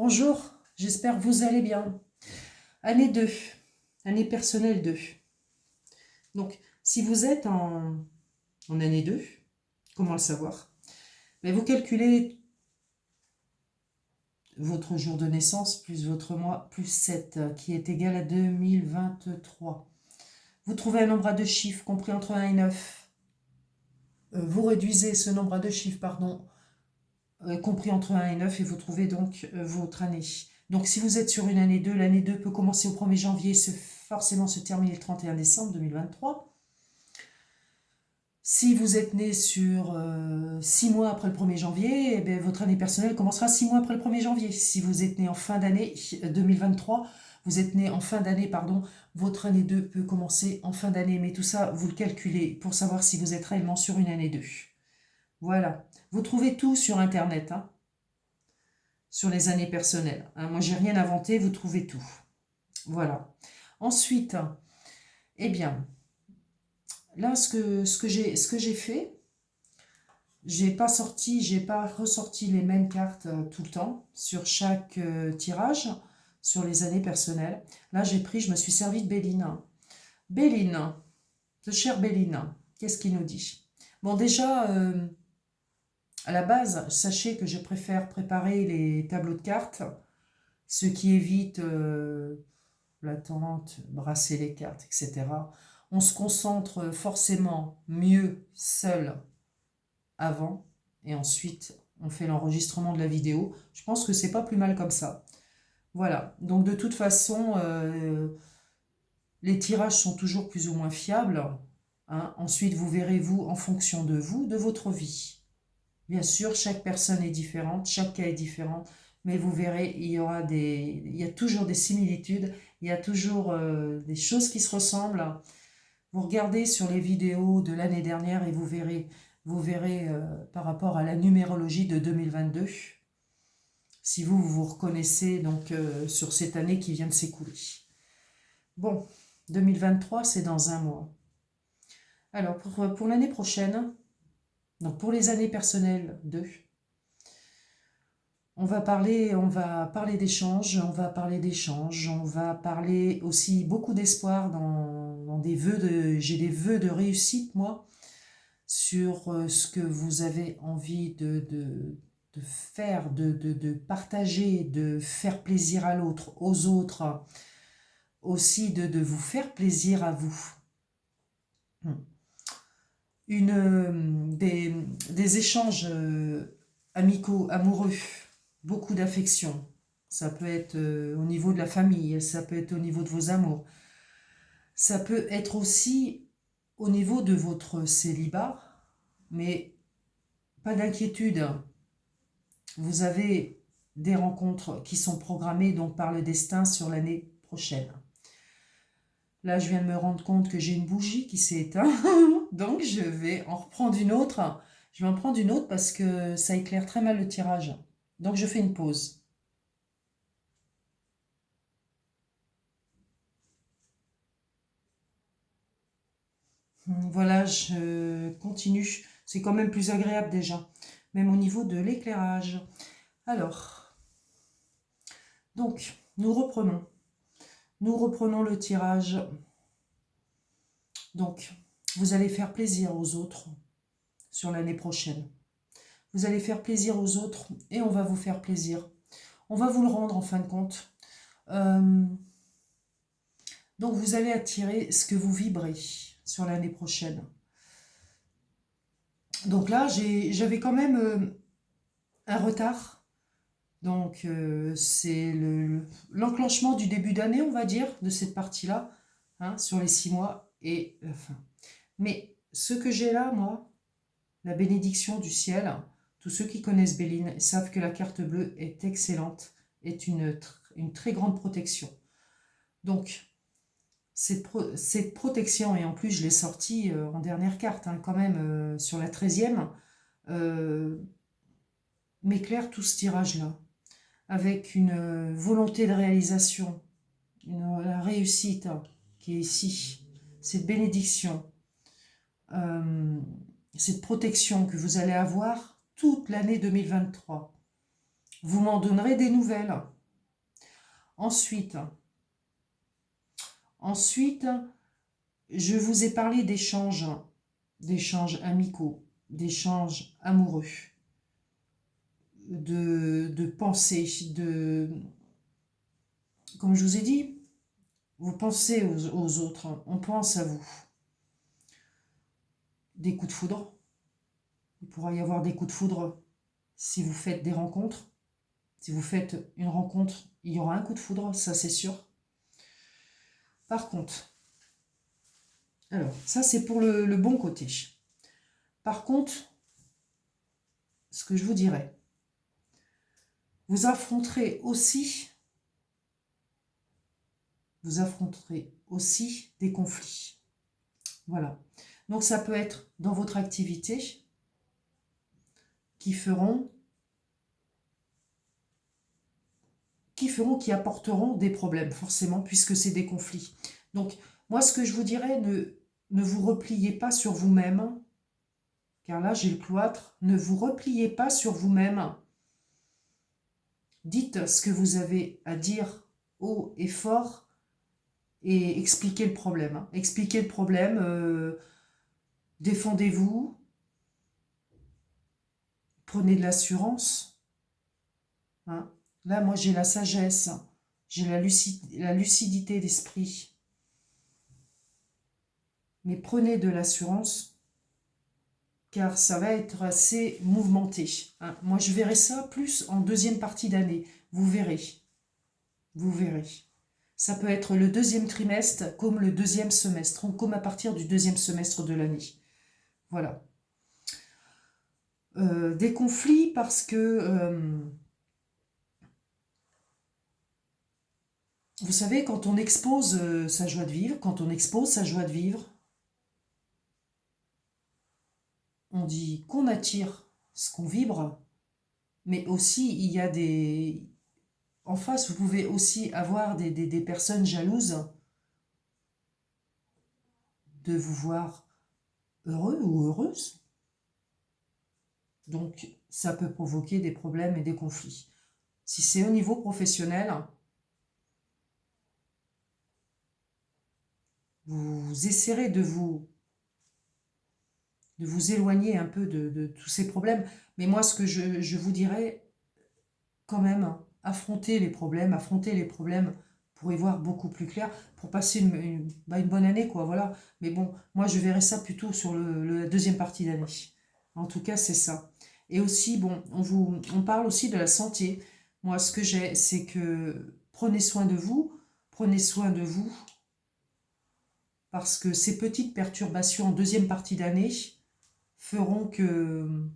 Bonjour, j'espère que vous allez bien. Année 2, année personnelle 2. Donc, si vous êtes en année 2, comment le savoir? Mais vous calculez votre jour de naissance plus votre mois plus 7, qui est égal à 2023. Vous trouvez un nombre à deux chiffres compris entre 1 et 9. Vous réduisez ce nombre à deux chiffres, compris entre 1 et 9, et vous trouvez donc votre année. Donc si vous êtes sur une année 2, l'année 2 peut commencer au 1er janvier et forcément se terminer le 31 décembre 2023. Si vous êtes né sur 6 mois après le 1er janvier, eh bien, votre année personnelle commencera 6 mois après le 1er janvier. Si vous êtes né en fin d'année 2023, vous êtes né en fin d'année, pardon, votre année 2 peut commencer en fin d'année. Mais tout ça, vous le calculez pour savoir si vous êtes réellement sur une année 2. Voilà. Vous trouvez tout sur Internet, hein, sur les années personnelles. Hein. Moi, j'ai rien inventé, vous trouvez tout. Voilà. Ensuite, eh bien, là, ce que j'ai fait, j'ai pas ressorti les mêmes cartes tout le temps sur chaque tirage, sur les années personnelles. Là, je me suis servi de Béline. Béline, de chère Béline, qu'est-ce qu'il nous dit? Bon, déjà, à la base, sachez que je préfère préparer les tableaux de cartes, ce qui évite l'attente, brasser les cartes, etc. On se concentre forcément mieux seul avant et ensuite on fait l'enregistrement de la vidéo. Je pense que c'est pas plus mal comme ça. Voilà, donc de toute façon, les tirages sont toujours plus ou moins fiables. Hein. Ensuite, vous verrez, vous, en fonction de vous, de votre vie. Bien sûr, chaque personne est différente, chaque cas est différent, mais vous verrez, il y a toujours des similitudes, il y a toujours des choses qui se ressemblent. Vous regardez sur les vidéos de l'année dernière et vous verrez par rapport à la numérologie de 2022, si vous vous reconnaissez donc sur cette année qui vient de s'écouler. Bon, 2023, c'est dans un mois. Alors, pour l'année prochaine, donc pour les années personnelles 2, on va parler d'échanges, on va parler aussi beaucoup d'espoir dans des j'ai des vœux de réussite, moi, sur ce que vous avez envie de faire, de partager, de faire plaisir à l'autre, aux autres, aussi de vous faire plaisir à vous. Des échanges amicaux, amoureux, beaucoup d'affection. Ça peut être au niveau de la famille, ça peut être au niveau de vos amours. Ça peut être aussi au niveau de votre célibat, mais pas d'inquiétude. Vous avez des rencontres qui sont programmées donc par le destin sur l'année prochaine. Là, je viens de me rendre compte que j'ai une bougie qui s'est éteinte, donc je vais en reprendre une autre. Je vais en prendre une autre parce que ça éclaire très mal le tirage. Donc je fais une pause. Voilà, je continue. C'est quand même plus agréable déjà, même au niveau de l'éclairage. Alors, donc, nous reprenons. Nous reprenons le tirage. Donc, vous allez faire plaisir aux autres sur l'année prochaine. Vous allez faire plaisir aux autres et on va vous faire plaisir. On va vous le rendre en fin de compte. Donc, vous allez attirer ce que vous vibrez sur l'année prochaine. Donc là, j'avais quand même un retard. Donc, c'est l'enclenchement du début d'année, on va dire, de cette partie-là, hein, sur les 6 mois et la fin. Mais ce que j'ai là, moi, la bénédiction du ciel, tous ceux qui connaissent Béline savent que la carte bleue est excellente, est une très grande protection. Donc, cette protection, et en plus je l'ai sortie en dernière carte, hein, quand même, sur la 13e, m'éclaire tout ce tirage-là, avec une volonté de réalisation, la réussite hein, qui est ici, cette bénédiction, cette protection que vous allez avoir toute l'année 2023. Vous m'en donnerez des nouvelles. Ensuite, je vous ai parlé d'échanges amicaux, d'échanges amoureux, de pensée, comme je vous ai dit, vous pensez aux autres, on pense à vous. Des coups de foudre, il pourra y avoir des coups de foudre si vous faites des rencontres. Si vous faites une rencontre, il y aura un coup de foudre, ça c'est sûr. Par contre, alors ça c'est pour le bon côté. Par contre, ce que je vous dirais, vous affronterez aussi des conflits. Voilà. Donc ça peut être dans votre activité qui qui apporteront des problèmes, forcément, puisque c'est des conflits. Donc, moi, ce que je vous dirais, ne vous repliez pas sur vous-même, car là, j'ai le cloître, ne vous repliez pas sur vous-même. Dites ce que vous avez à dire haut et fort, et expliquez le problème. Expliquez le problème, défendez-vous, prenez de l'assurance. Hein. Là, moi, j'ai la sagesse, j'ai la lucidité d'esprit. Mais prenez de l'assurance, car ça va être assez mouvementé. Hein. Moi, je verrai ça plus en deuxième partie d'année. Vous verrez. Vous verrez. Ça peut être le deuxième trimestre comme le deuxième semestre, ou comme à partir du deuxième semestre de l'année. Voilà. Des conflits parce que, vous savez, quand on expose sa joie de vivre, on dit qu'on attire ce qu'on vibre, mais aussi il y a des... En face, vous pouvez aussi avoir des personnes jalouses de vous voir heureux ou heureuse. Donc, ça peut provoquer des problèmes et des conflits. Si c'est au niveau professionnel, vous essaierez de vous éloigner un peu de tous ces problèmes. Mais moi, ce que je vous dirais, quand même, affronter les problèmes pour y voir beaucoup plus clair, pour passer une bonne année, quoi, voilà. Mais bon, moi, je verrais ça plutôt sur la deuxième partie d'année. En tout cas, c'est ça. Et aussi, bon, on parle aussi de la santé. Moi, ce que j'ai, c'est que prenez soin de vous, parce que ces petites perturbations en deuxième partie d'année feront que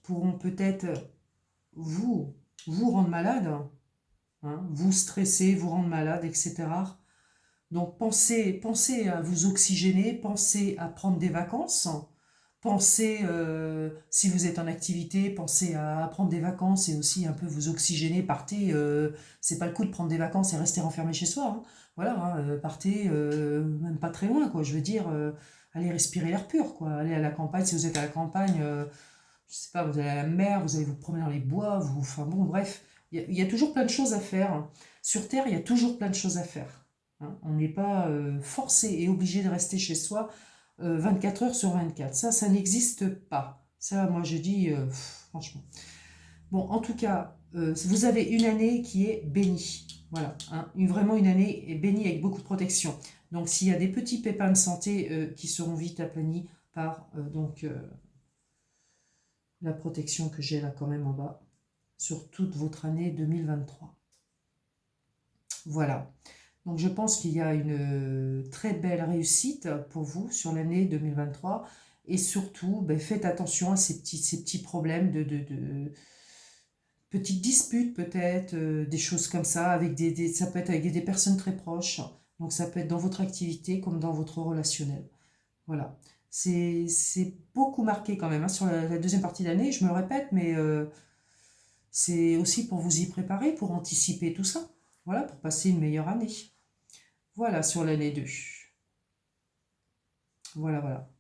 pourront peut-être vous, vous rendre malade, hein, vous stresser, vous rendre malade, etc. Donc pensez à vous oxygéner, pensez à prendre des vacances, pensez, si vous êtes en activité, pensez à prendre des vacances et aussi un peu vous oxygéner, partez, c'est pas le coup de prendre des vacances et rester renfermé chez soi, hein. Voilà, hein, partez, même pas très loin, quoi, je veux dire, allez respirer l'air pur, quoi, allez à la campagne, si vous êtes à la campagne, je sais pas, vous allez à la mer, vous allez vous promener dans les bois, enfin bon, bref, il y a toujours plein de choses à faire, hein. Sur Terre, il y a toujours plein de choses à faire. Hein. On n'est pas forcé et obligé de rester chez soi 24 heures sur 24. Ça n'existe pas. Ça, moi, je dis, franchement. Bon, en tout cas, vous avez une année qui est bénie. Voilà, hein, vraiment une année est bénie avec beaucoup de protection. Donc, s'il y a des petits pépins de santé qui seront vite aplanis par la protection que j'ai là quand même en bas, sur toute votre année 2023. Voilà. Donc je pense qu'il y a une très belle réussite pour vous sur l'année 2023. Et surtout, ben, faites attention à ces petits problèmes de petites disputes peut-être, des choses comme ça, avec ça peut être avec des personnes très proches. Donc ça peut être dans votre activité comme dans votre relationnel. Voilà. C'est beaucoup marqué quand même, hein, sur la deuxième partie d'année, je me le répète, mais c'est aussi pour vous y préparer, pour anticiper tout ça. Voilà, pour passer une meilleure année. Voilà, sur l'année 2. Voilà, voilà.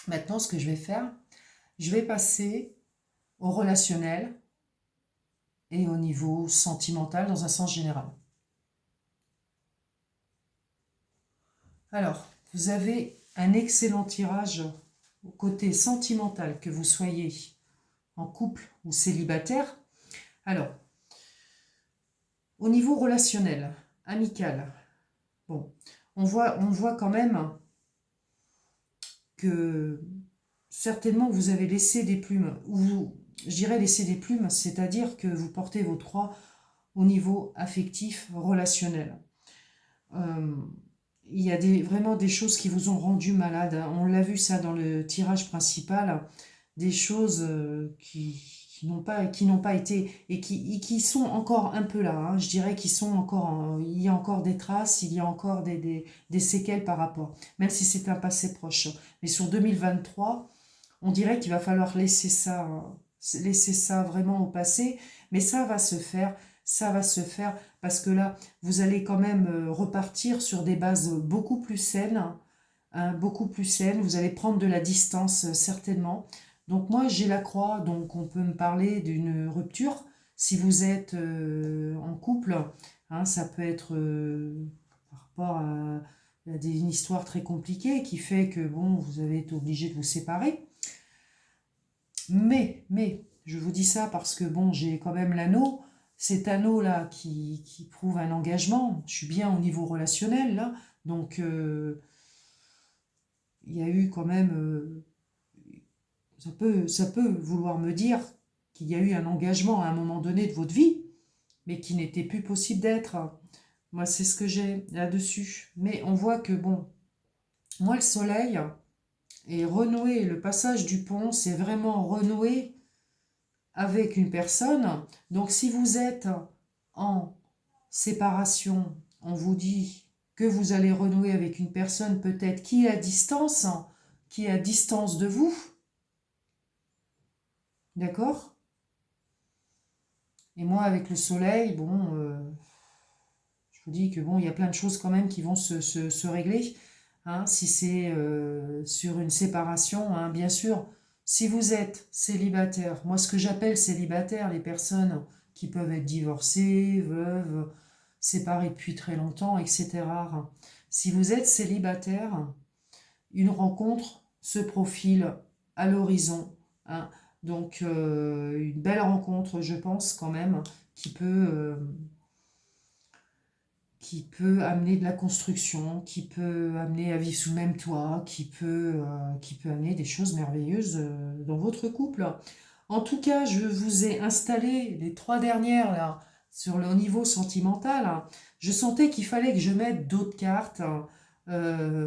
Maintenant, ce que je vais faire, je vais passer au relationnel et au niveau sentimental dans un sens général. Alors, vous avez un excellent tirage au côté sentimental, que vous soyez en couple ou célibataire. Alors, au niveau relationnel, amical, bon, on voit quand même que certainement vous avez laissé des plumes, ou je dirais laisser des plumes, c'est-à-dire que vous portez vos trois au niveau affectif, relationnel. Euh, il y a vraiment des choses qui vous ont rendu malade, hein. On l'a vu ça dans le tirage principal, des choses qui n'ont pas été et qui sont encore un peu là, hein. Je dirais qu'ils sont encore, il y a encore des traces, il y a encore des séquelles par rapport, même si c'est un passé proche. Mais sur 2023, on dirait qu'il va falloir laisser ça vraiment au passé, mais ça va se faire parce que là, vous allez quand même repartir sur des bases beaucoup plus saines, hein, beaucoup plus saines. Vous allez prendre de la distance certainement. Donc moi, j'ai la croix, donc on peut me parler d'une rupture. Si vous êtes en couple, hein, ça peut être par rapport à une histoire très compliquée qui fait que bon, vous avez été obligé de vous séparer. Mais, je vous dis ça parce que bon, j'ai quand même l'anneau, cet anneau-là qui prouve un engagement. Je suis bien au niveau relationnel, là. Donc, il y a eu quand même. Ça peut vouloir me dire qu'il y a eu un engagement à un moment donné de votre vie, mais qui n'était plus possible d'être. Moi, c'est ce que j'ai là-dessus. Mais on voit que, bon, moi, le soleil est renoué, le passage du pont, c'est vraiment renoué avec une personne. Donc si vous êtes en séparation, on vous dit que vous allez renouer avec une personne peut-être qui est à distance de vous. D'accord? Et moi avec le soleil, bon, je vous dis que bon, il y a plein de choses quand même qui vont se régler. Hein, si c'est sur une séparation, hein, bien sûr, si vous êtes célibataire, moi ce que j'appelle célibataire, les personnes qui peuvent être divorcées, veuves, séparées depuis très longtemps, etc. Si vous êtes célibataire, une rencontre se profile à l'horizon, hein. Donc une belle rencontre, je pense quand même, qui peut amener de la construction, qui peut amener à vivre sous le même toit, qui peut amener des choses merveilleuses dans votre couple. En tout cas, je vous ai installé les trois dernières là sur le niveau sentimental. Je sentais qu'il fallait que je mette d'autres cartes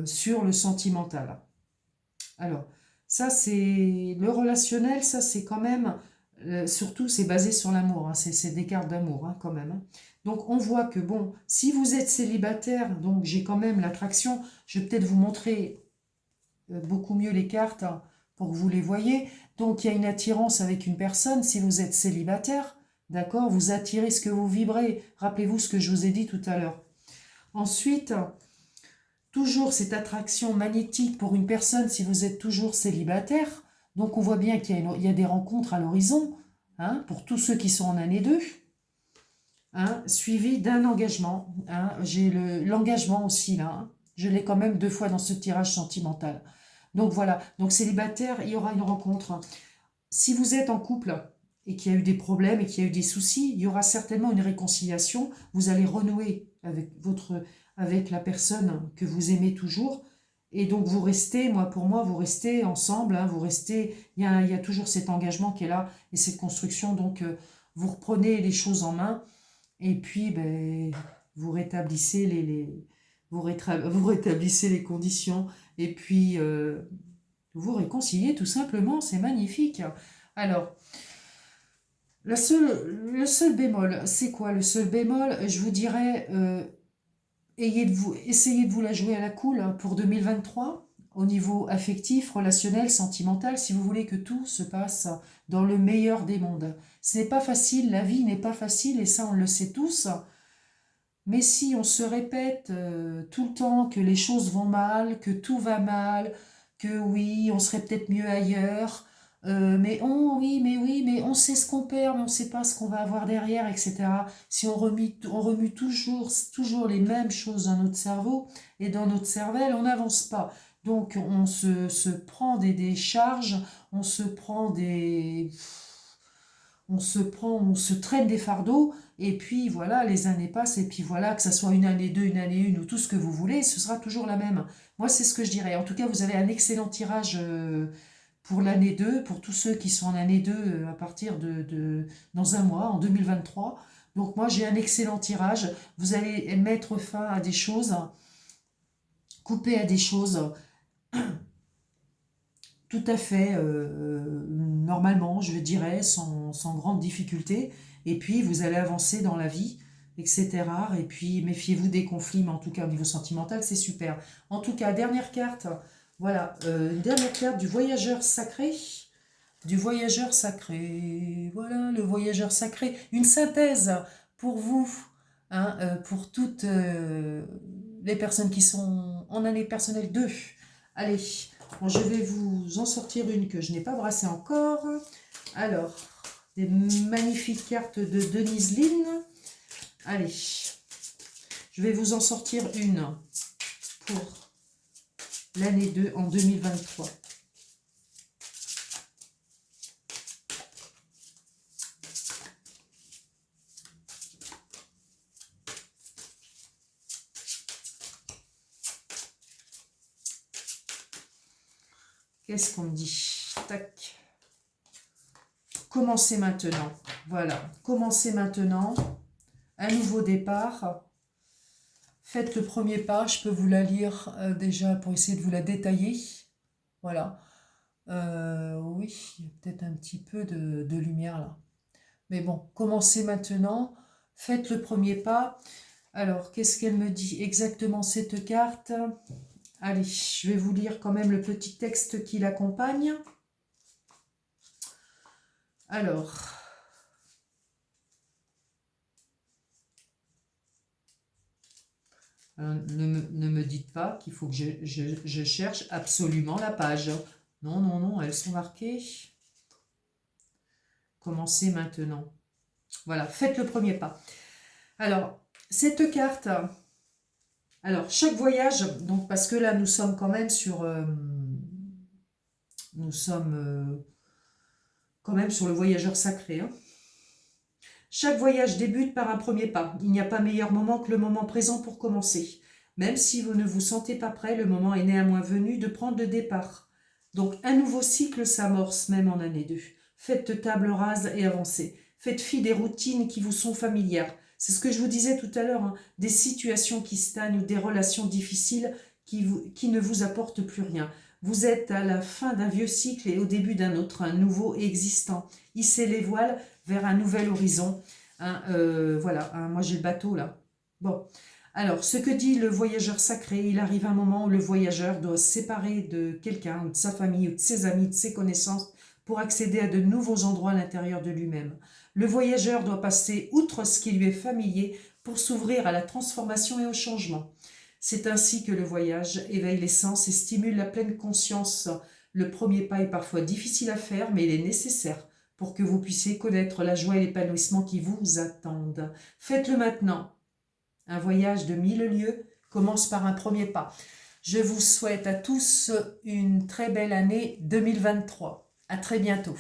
sur le sentimental. Alors, ça c'est le relationnel, ça c'est quand même, surtout c'est basé sur l'amour, hein, c'est des cartes d'amour hein, quand même, hein. Donc on voit que bon, si vous êtes célibataire, donc j'ai quand même l'attraction, je vais peut-être vous montrer beaucoup mieux les cartes hein, pour que vous les voyez. Donc il y a une attirance avec une personne, si vous êtes célibataire, d'accord, vous attirez ce que vous vibrez. Rappelez-vous ce que je vous ai dit tout à l'heure. Ensuite, toujours cette attraction magnétique pour une personne si vous êtes toujours célibataire. Donc on voit bien il y a des rencontres à l'horizon, hein, pour tous ceux qui sont en année 2, hein, suivi d'un engagement. Hein. J'ai l'engagement aussi là, hein. Je l'ai quand même 2 fois dans ce tirage sentimental. Donc voilà, donc célibataire, il y aura une rencontre. Si vous êtes en couple et qu'il y a eu des problèmes et qu'il y a eu des soucis, il y aura certainement une réconciliation. Vous allez renouer avec la personne que vous aimez toujours. Et donc vous restez, pour moi, vous restez ensemble, hein, vous restez, il y a toujours cet engagement qui est là et cette construction. Donc vous reprenez les choses en main et puis ben, vous rétablissez vous rétablissez les conditions et puis vous réconciliez tout simplement, c'est magnifique. Alors, le seul bémol, c'est quoi le seul bémol? Je vous dirais, essayez de vous la jouer à la cool hein, pour 2023, au niveau affectif, relationnel, sentimental, si vous voulez que tout se passe dans le meilleur des mondes. Ce n'est pas facile, la vie n'est pas facile, et ça on le sait tous. Mais si on se répète tout le temps que les choses vont mal, que tout va mal, que oui, on serait peut-être mieux ailleurs, oui, mais on sait ce qu'on perd, mais on ne sait pas ce qu'on va avoir derrière, etc. Si on remue toujours les mêmes choses dans notre cerveau et dans notre cervelle, on n'avance pas. Donc on se prend des charges, on se prend des... on se traîne des fardeaux, et puis voilà, les années passent, et puis voilà, que ça soit une année 2, une année 1, ou tout ce que vous voulez, ce sera toujours la même. Moi, c'est ce que je dirais. En tout cas, vous avez un excellent tirage pour l'année 2, pour tous ceux qui sont en année 2 à partir dans un mois, en 2023. Donc moi, j'ai un excellent tirage. Vous allez mettre fin à des choses, couper à des choses tout à fait normalement, je dirais, sans grande difficulté. Et puis, vous allez avancer dans la vie, etc. Et puis, méfiez-vous des conflits, mais en tout cas, au niveau sentimental, c'est super. En tout cas, dernière carte, voilà, une dernière carte du voyageur sacré. Du voyageur sacré, voilà, le voyageur sacré. Une synthèse pour vous, hein, pour toutes les personnes qui sont en année personnelle 2. Allez, bon, je vais vous en sortir une que je n'ai pas brassée encore. Alors, des magnifiques cartes de Denise Lynn. Allez, je vais vous en sortir une pour l'année 2 en 2023. Qu'est-ce qu'on me dit? Tac. Commencez maintenant. Voilà, commencez maintenant. Un nouveau départ. Faites le premier pas. Je peux vous la lire déjà pour essayer de vous la détailler. Voilà. Oui, il y a peut-être un petit peu de lumière là. Mais bon, commencez maintenant. Faites le premier pas. Alors, qu'est-ce qu'elle me dit exactement cette carte? Allez, je vais vous lire quand même le petit texte qui l'accompagne. Alors, ne me dites pas qu'il faut que je cherche absolument la page. Non, non, non, elles sont marquées. Commencez maintenant. Voilà, faites le premier pas. Alors, cette carte, alors chaque voyage, donc parce que là nous sommes quand même sur, nous sommes quand même sur le voyageur sacré, hein. Chaque voyage débute par un premier pas. Il n'y a pas meilleur moment que le moment présent pour commencer. Même si vous ne vous sentez pas prêt, le moment est néanmoins venu de prendre le départ. Donc un nouveau cycle s'amorce même en année 2. Faites table rase et avancez. Faites fi des routines qui vous sont familières. C'est ce que je vous disais tout à l'heure, hein, des situations qui stagnent ou des relations difficiles qui ne vous apportent plus rien. Vous êtes à la fin d'un vieux cycle et au début d'un autre, un nouveau et existant. Hissez les voiles vers un nouvel horizon. Hein, voilà, hein, moi j'ai le bateau là. Bon, alors ce que dit le voyageur sacré, il arrive un moment où le voyageur doit se séparer de quelqu'un, ou de sa famille, ou de ses amis, de ses connaissances, pour accéder à de nouveaux endroits à l'intérieur de lui-même. Le voyageur doit passer outre ce qui lui est familier pour s'ouvrir à la transformation et au changement. C'est ainsi que le voyage éveille les sens et stimule la pleine conscience. Le premier pas est parfois difficile à faire, mais il est nécessaire pour que vous puissiez connaître la joie et l'épanouissement qui vous attendent. Faites-le maintenant. Un voyage de 1000 lieues commence par un premier pas. Je vous souhaite à tous une très belle année 2023. À très bientôt.